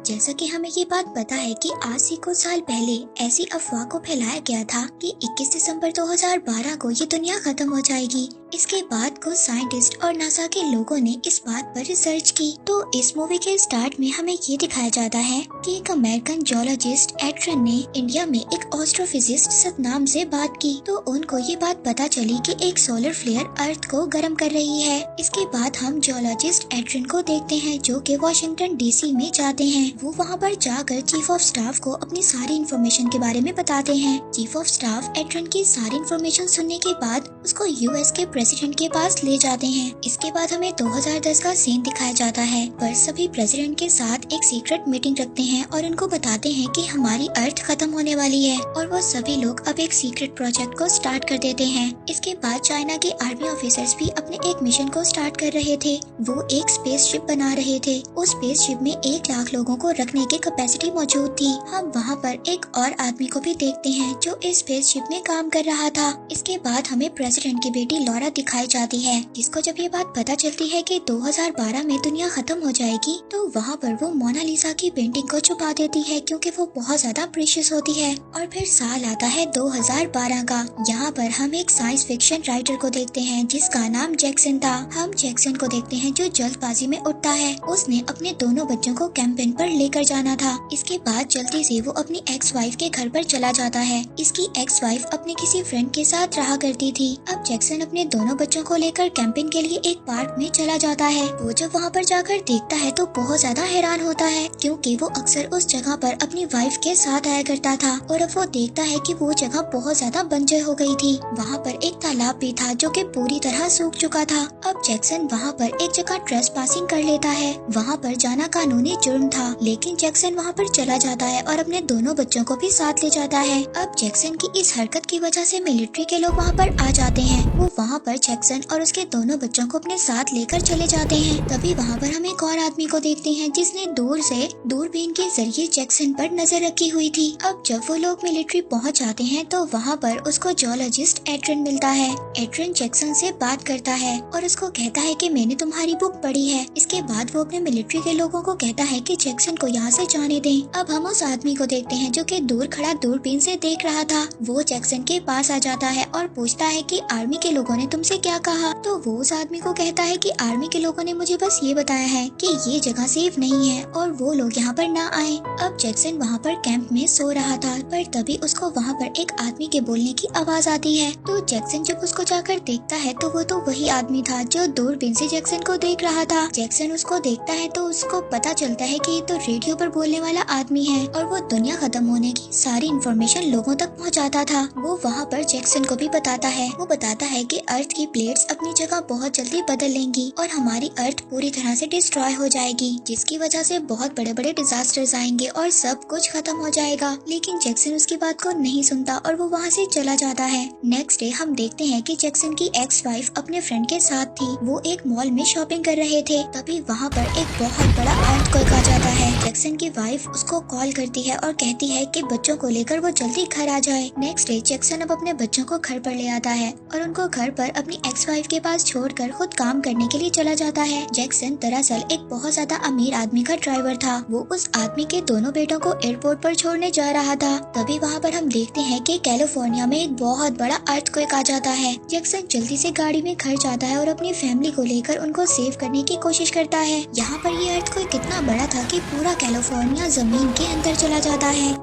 जैसा कि हमें ये बात पता है कि आज से कुछ साल पहले ऐसी अफवाह को फैलाया गया था कि 21 दिसंबर 2012 को ये दुनिया खत्म हो जाएगी। इसके बाद कुछ साइंटिस्ट और नासा के लोगों ने इस बात पर रिसर्च की। तो इस मूवी के स्टार्ट में हमें ये दिखाया जाता है कि एक अमेरिकन जियोलॉजिस्ट एट्रन ने इंडिया में एक एस्ट्रोफिजिस्ट सतनाम से बात की। तो उनको ये बात पता चली कि एक सोलर फ्लेयर अर्थ को गर्म कर रही है। इसके बाद हम जियोलॉजिस्ट एट्रन को देखते हैं जो कि वाशिंगटन डीसी में जाते हैं। वो वहाँ पर जाकर चीफ ऑफ स्टाफ को अपनी सारी इन्फॉर्मेशन के बारे में बताते हैं। चीफ ऑफ स्टाफ एट्रन की सारी इन्फॉर्मेशन सुनने के बाद उसको यूएस के प्रेसिडेंट के पास ले जाते हैं। इसके बाद हमें 2010 का सीन दिखाया जाता है पर सभी प्रेसिडेंट के साथ एक सीक्रेट मीटिंग रखते हैं और उनको बताते हैं कि हमारी अर्थ खत्म होने वाली है और वो सभी लोग अब एक सीक्रेट प्रोजेक्ट को स्टार्ट कर देते हैं। इसके बाद चाइना के आर्मी ऑफिसर्स भी अपने एक मिशन को स्टार्ट कर रहे थे। वो एक स्पेसशिप बना रहे थे। उस स्पेसशिप में 1 लाख लोगों को रखने की कैपेसिटी मौजूद थी। हम वहाँ पर एक और आदमी को भी देखते हैं जो इस स्पेसशिप में काम कर रहा था। इसके बाद हमें प्रेसिडेंट की बेटी लॉरा दिखाई जाती है जिसको जब ये बात पता चलती है कि 2012 में दुनिया खत्म हो जाएगी तो वहाँ पर वो मोनालिसा की पेंटिंग को छुपा देती है क्योंकि वो बहुत ज्यादा प्रीशियस होती है। और फिर साल आता है 2012 का। यहाँ पर हम एक साइंस फिक्शन राइटर को देखते हैं जिसका नाम जैक्सन था। हम जैक्सन को देखते हैं जो जल्दबाजी में उठता है। उसने अपने दोनों बच्चों को कैंपेन पर लेकर जाना था। इसके बाद जल्दी से वो अपनी एक्स वाइफ के घर पर चला जाता है। इसकी एक्स वाइफ अपने किसी फ्रेंड के साथ रहा करती थी। अब जैक्सन अपने दोनों बच्चों को लेकर कैंपिंग के लिए एक पार्क में चला जाता है। वो जब वहाँ पर जाकर देखता है तो बहुत ज्यादा हैरान होता है क्योंकि वो अक्सर उस जगह पर अपनी वाइफ के साथ आया करता था और अब वो देखता है कि वो जगह बहुत ज्यादा बंजर हो गई थी। वहाँ पर एक तालाब भी था जो कि पूरी तरह सूख चुका था। अब जैक्सन वहाँ पर एक जगह ट्रेसपासिंग कर लेता है। वहाँ पर जाना कानूनी जुर्म था लेकिन जैक्सन वहाँ पर चला जाता है और अपने दोनों बच्चों को भी साथ ले जाता है। अब जैक्सन की इस हरकत की वजह से मिलिट्री के लोग वहाँ पर आ जाते हैं। वो वहाँ पर जैक्सन और उसके दोनों बच्चों को अपने साथ लेकर चले जाते हैं। तभी वहाँ पर हम एक और आदमी को देखते हैं जिसने दूर से दूरबीन के जरिए जैक्सन पर नजर रखी हुई थी। अब जब वो लोग मिलिट्री पहुँच जाते हैं तो वहाँ पर उसको जियोलॉजिस्ट एट्रन मिलता है। एट्रन जैक्सन से बात करता है और उसको कहता है कि मैंने तुम्हारी बुक पढ़ी है। इसके बाद वो अपने मिलिट्री के लोगों को कहता है कि जैक्सन को यहाँ से जाने दें। अब हम उस आदमी को देखते हैं जो कि दूर खड़ा दूरबीन से देख रहा था। वो जैक्सन के पास आ जाता है और पूछता है कि आर्मी के लोगों ने तुमसे क्या कहा। तो वो उस आदमी को कहता है कि आर्मी के लोगों ने मुझे बस ये बताया है कि ये जगह सेफ नहीं है और वो लोग यहाँ पर ना आए। अब जैक्सन वहाँ पर कैंप में सो रहा था पर तभी उसको वहाँ पर एक आदमी के बोलने की आवाज आती है। तो जैक्सन जब उसको जाकर देखता है तो वो तो वही आदमी था जो दूरबीन से जैक्सन को देख रहा था। जैक्सन उसको देखता है तो उसको पता चलता है कि ये तो रेडियो पर बोलने वाला आदमी है और वो दुनिया खत्म होने की सारी इन्फॉर्मेशन लोगों तक पहुँचाता था। वो वहाँ पर जैक्सन को भी बताता है। वो बताता है कि अर्थ की प्लेट्स अपनी जगह बहुत जल्दी बदल लेंगी और हमारी अर्थ पूरी तरह से डिस्ट्रॉय हो जाएगी जिसकी वजह से बहुत बड़े बड़े डिजास्टर्स आएंगे और सब कुछ खत्म हो जाएगा। लेकिन जैक्सन उसकी बात को नहीं सुनता और वो वहाँ से चला जाता है। नेक्स्ट डे हम देखते हैं कि जैक्सन की एक्स वाइफ अपने फ्रेंड के साथ थी। वो एक मॉल में शॉपिंग कर रहे थे। तभी वहाँ पर एक बहुत बड़ा अर्थक्वेक आ जाता है। जैक्सन की वाइफ उसको कॉल करती है और कहती है कि बच्चों को लेकर वो जल्दी घर आ जाए। नेक्स्ट डे जैक्सन अब अपने बच्चों को घर पर ले आता है और उनको घर पर अपनी एक्स वाइफ के पास छोड़कर खुद काम करने के लिए चला जाता है। जैक्सन दरअसल एक बहुत ज्यादा अमीर आदमी का ड्राइवर था। वो उस आदमी के दोनों बेटों को एयरपोर्ट पर छोड़ने जा रहा था। तभी वहाँ पर हम देखते हैं कि कैलिफोर्निया में एक बहुत बड़ा अर्थक्वेक आ जाता है। जैक्सन जल्दी से गाड़ी में घर जाता है और अपनी फैमिली को लेकर उनको सेव करने की कोशिश करता है। यहाँ पर ये अर्थक्वेक इतना बड़ा था कि पूरा कैलिफोर्निया जमीन के अंदर चला जाता है।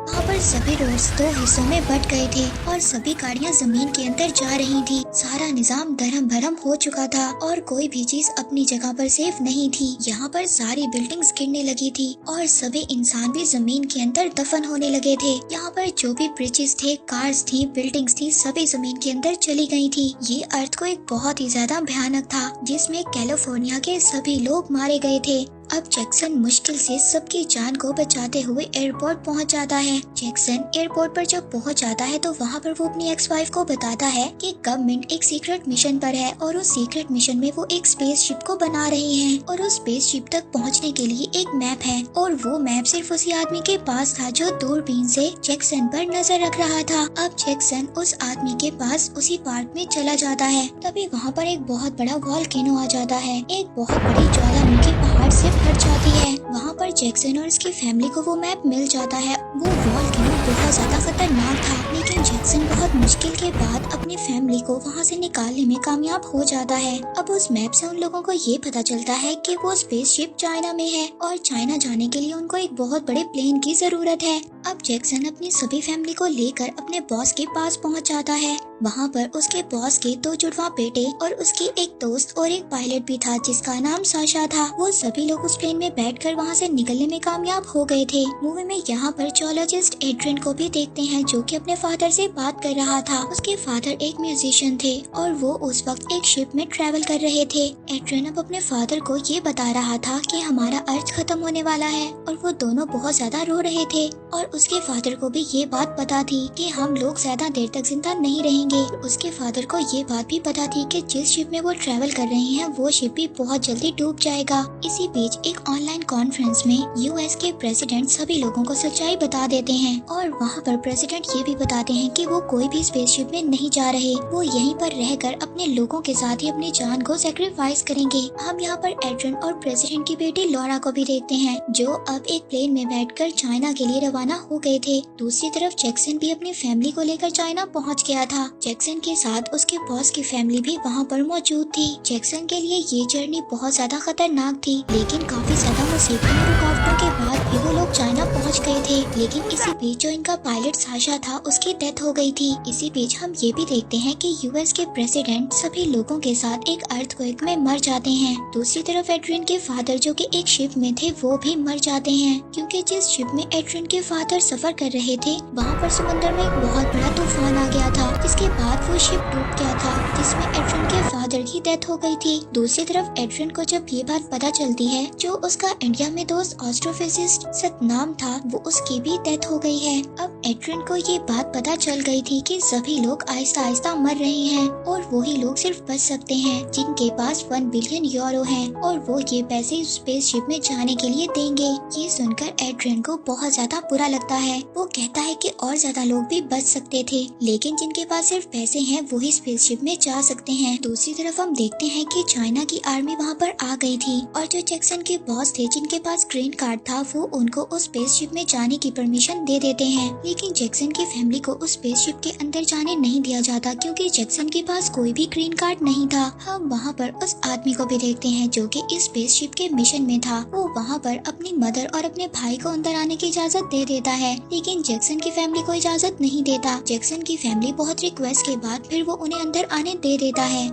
वहाँ पर सभी रोड्स 2 हिस्सों में बट गए थे और सभी गाड़ियाँ जमीन के अंदर जा रही थी। सारा निजाम धर्म भरम हो चुका था और कोई भी चीज अपनी जगह पर सेफ नहीं थी। यहाँ पर सारी बिल्डिंग्स गिरने लगी थी और सभी इंसान भी जमीन के अंदर दफन होने लगे थे। यहाँ पर जो भी ब्रिजेस थे, कार्स थी, बिल्डिंग्स थी, सभी जमीन के अंदर चली गई थी। ये अर्थक्वेक बहुत ही ज्यादा भयानक था जिसमें कैलिफोर्निया के सभी लोग मारे गए थे। अब जैक्सन मुश्किल से सबकी जान को बचाते हुए एयरपोर्ट पहुंच जाता है। जैक्सन एयरपोर्ट पर जब पहुंच जाता है तो वहां पर वो अपनी एक्स वाइफ को बताता है कि गवर्नमेंट एक सीक्रेट मिशन पर है और उस सीक्रेट मिशन में वो एक स्पेसशिप को बना रहे हैं और उस स्पेसशिप तक पहुंचने के लिए एक मैप है और वो मैप सिर्फ उसी आदमी के पास था जो दूरबीन से जैक्सन पर नजर रख रहा था। अब जैक्सन उस आदमी के पास उसी पार्क में चला जाता है। तभी वहाँ पर एक बहुत बड़ा वॉल्केनो आ जाता है। एक बहुत बड़ी ज्वालामुखी पहाड़ से फट जाती है वहाँ पर जैक्सन और उसकी फैमिली को वो मैप मिल जाता है। वो वॉल्केनो बहुत ज्यादा खतरनाक था, लेकिन जैक्सन बहुत मुश्किल के बाद अपनी फैमिली को वहाँ से निकालने में कामयाब हो जाता है। अब उस मैप से उन लोगों को ये पता चलता है कि वो स्पेसशिप चाइना में है और चाइना जाने के लिए उनको एक बहुत बड़े प्लेन की जरूरत है। अब जैक्सन अपनी सभी फैमिली को लेकर अपने बॉस के पास पहुँच जाता है। वहाँ पर उसके बॉस के 2 जुड़वा बेटे और उसकी एक दोस्त और एक पायलट भी था जिसका नाम साशा था। वो सभी लोग उस प्लेन में बैठकर वहाँ से निकलने में कामयाब हो गए थे। मूवी में यहाँ पर जियोलॉजिस्ट एड्रियन को भी देखते हैं जो कि अपने फादर से बात कर रहा था। उसके फादर एक म्यूजिशियन थे और वो उस वक्त एक शिप में ट्रैवल कर रहे थे। एड्रियन अब अपने फादर को ये बता रहा था कि हमारा अर्थ खत्म होने वाला है और वो दोनों बहुत ज्यादा रो रहे थे और उसके फादर को भी ये बात पता थी कि हम लोग ज्यादा देर तक जिंदा नहीं रहेंगे। उसके फादर को ये बात भी पता थी कि जिस शिप में वो ट्रैवल कर रहे हैं वो शिप भी बहुत जल्दी डूब जाएगा। इसी बीच एक ऑनलाइन कॉन्फ्रेंस में यूएस के प्रेसिडेंट सभी लोगों को सच्चाई बता देते हैं और वहाँ पर प्रेसिडेंट ये भी बताते हैं कि वो कोई भी स्पेसशिप में नहीं जा रहे, वो यहीं पर रहकर अपने लोगों के साथ ही अपनी जान को सेक्रीफाइस करेंगे। हम यहाँ पर एड्रियन और प्रेसिडेंट की बेटी लॉरा को भी देखते हैं जो अब एक प्लेन में बैठकर चाइना के लिए रवाना हो गए थे। दूसरी तरफ जैक्सन भी अपनी फैमिली को लेकर चाइना पहुँच गया था। जैक्सन के साथ उसके बॉस की फैमिली भी वहाँ पर मौजूद थी। जैक्सन के लिए ये जर्नी बहुत ज्यादा खतरनाक थी, लेकिन काफी ज्यादा मुसीबतों और रुकावटों के बाद भी वो लोग चाइना पहुँच गए थे। लेकिन इसी बीच जो इनका पायलट साशा था उसकी डेथ हो गई थी। इसी बीच हम ये भी देखते हैं कि यूएस के प्रेसिडेंट सभी लोगों के साथ एक अर्थक्वेक में मर जाते हैं। दूसरी तरफ एड्रियन के फादर जो कि एक शिप में थे वो भी मर जाते हैं, क्योंकि जिस शिप में एड्रियन के फादर सफर कर रहे थे वहाँ पर समुद्र में एक बहुत बड़ा तूफान आ गया था, जिसके बाद वो शिप डूब गया था जिसमें एड्रियन के फादर की डेथ हो गई थी। दूसरी तरफ एड्रियन को जब ये बात पता चलती है, जो उसका इंडिया में दोस्त एस्ट्रोफिजिस्ट सतनाम था वो उसकी भी डेथ हो गई है। अब एड्रियन को ये बात पता चल गई थी कि सभी लोग आहिस्ता आहिस्ता मर रहे हैं और वही लोग सिर्फ बच सकते हैं जिनके पास 1 बिलियन यूरो है और वो ये पैसे स्पेसशिप में जाने के लिए देंगे। ये सुनकर एड्रियन को बहुत ज्यादा बुरा लगता है। वो कहता है कि और ज्यादा लोग भी बच सकते थे, लेकिन जिनके पास सिर्फ पैसे हैं वही स्पेसशिप में जा सकते हैं। दूसरी तरफ हम देखते हैं कि चाइना की आर्मी वहाँ पर आ गई थी और जो जैक्सन के बॉस थे जिनके पास ग्रीन कार्ड था वो उनको उस स्पेसशिप में जाने की परमिशन दे देते हैं। लेकिन जैक्सन की फैमिली को उस स्पेसशिप के अंदर जाने नहीं दिया जाता क्योंकि जैक्सन के पास कोई भी ग्रीन कार्ड नहीं था। हम वहाँ पर उस आदमी को भी देखते हैं जो कि इस स्पेसशिप के मिशन में था। वो वहाँ पर अपनी मदर और अपने भाई को अंदर आने की इजाजत दे देता है, लेकिन जैक्सन की फैमिली को इजाजत नहीं देता। जैक्सन की फैमिली बहुत रिक्वेस्ट के बाद फिर वो उन्हें अंदर आने दे देता है,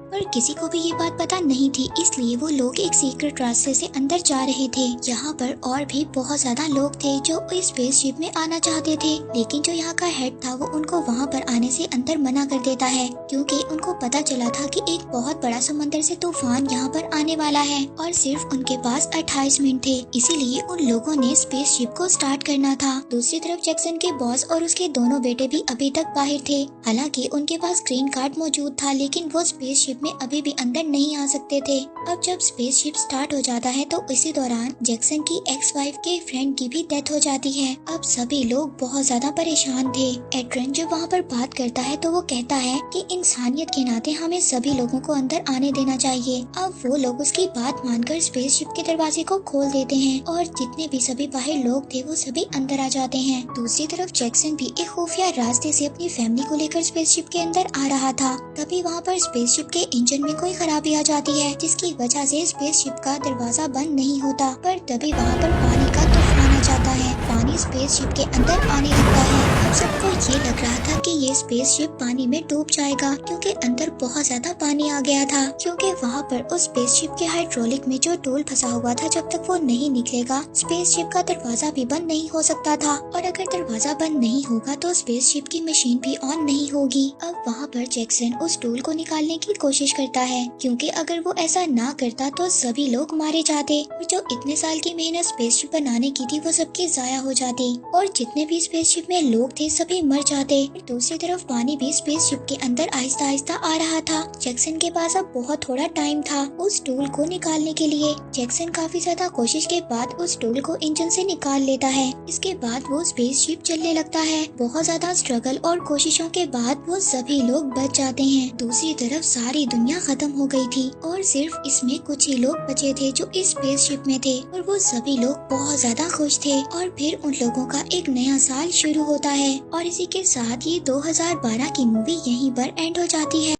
पर किसी को भी ये बात पता नहीं थी, इसलिए वो लोग एक सीक्रेट रास्ते से अंदर जा रहे थे। यहाँ पर और भी बहुत ज्यादा लोग थे जो इस स्पेसशिप में आना चाहते थे, लेकिन जो यहाँ का हेड था वो उनको वहाँ पर आने से अंदर मना कर देता है क्योंकि उनको पता चला था कि एक बहुत बड़ा समंदर से तूफान यहाँ पर आने वाला है और सिर्फ उनके पास 28 मिनट थे, इसीलिए उन लोगों ने स्पेसशिप को स्टार्ट करना था। दूसरी तरफ जैक्सन के बॉस और उसके दोनों बेटे भी अभी तक बाहर थे। हालांकि उनके पास ग्रीन कार्ड मौजूद था, लेकिन वो स्पेसशिप में अभी भी अंदर नहीं आ सकते थे। अब जब स्पेसशिप स्टार्ट हो जाता है तो इसी दौरान जैक्सन की एक्स वाइफ के फ्रेंड की भी डेथ हो जाती है। अब सभी लोग बहुत ज्यादा परेशान थे। एड्रियन जब वहाँ पर बात करता है तो वो कहता है कि इंसानियत के नाते हमें सभी लोगों को अंदर आने देना चाहिए। अब वो लोग उसकी बात मानकर स्पेसशिप के दरवाजे को खोल देते हैं और जितने भी सभी बाहर लोग थे वो सभी अंदर आ जाते हैं। दूसरी तरफ जैक्सन भी एक खुफिया रास्ते से अपनी फैमिली को लेकर स्पेसशिप के अंदर आ रहा था। तभी वहाँ पर स्पेसशिप के इंजन में कोई खराबी आ जाती है जिसकी वजह से स्पेसशिप का दरवाजा बंद नहीं होता, पर तभी वहाँ पर पानी का तूफान आ जाता है। पानी स्पेसशिप के अंदर आने लगता है। अब सबको ये लग रहा था कि ये स्पेसशिप पानी में डूब जाएगा क्योंकि अंदर बहुत ज्यादा पानी आ गया था, क्योंकि वहाँ पर उस स्पेसशिप के हाइड्रोलिक में जो टूल फंसा हुआ था जब तक वो नहीं निकलेगा स्पेसशिप का दरवाजा भी बंद नहीं हो सकता था, और अगर दरवाजा बंद नहीं होगा तो स्पेसशिप की मशीन भी ऑन नहीं होगी। अब वहाँ पर जैक्सन उस टूल को निकालने की कोशिश करता है क्योंकि अगर वो ऐसा ना करता तो सभी लोग मारे जाते और जो इतने साल की मेहनत स्पेसशिप बनाने की थी वो सबकी जाया हो जाती और जितने भी स्पेसशिप में लोग थे सभी मर जाते। दूसरी तरफ पानी भी स्पेसशिप के अंदर आहिस्ता आहिस्ता आ रहा था। जैक्सन के पास अब बहुत थोड़ा टाइम था उस टूल को निकालने के लिए। जैक्सन काफी ज्यादा कोशिश के बाद उस टूल को इंजन से निकाल लेता है। इसके बाद वो स्पेसशिप चलने लगता है। बहुत ज्यादा स्ट्रगल और कोशिशों के बाद वो सभी लोग बच जाते हैं। दूसरी तरफ सारी दुनिया खत्म हो गई थी और सिर्फ इसमें कुछ ही लोग बचे थे जो इस स्पेसशिप में थे और वो सभी लोग बहुत ज्यादा खुश थे। और फिर उन लोगों का एक नया साल शुरू होता है और इसी के साथ ये 2012 की मूवी यहीं पर एंड हो जाती है।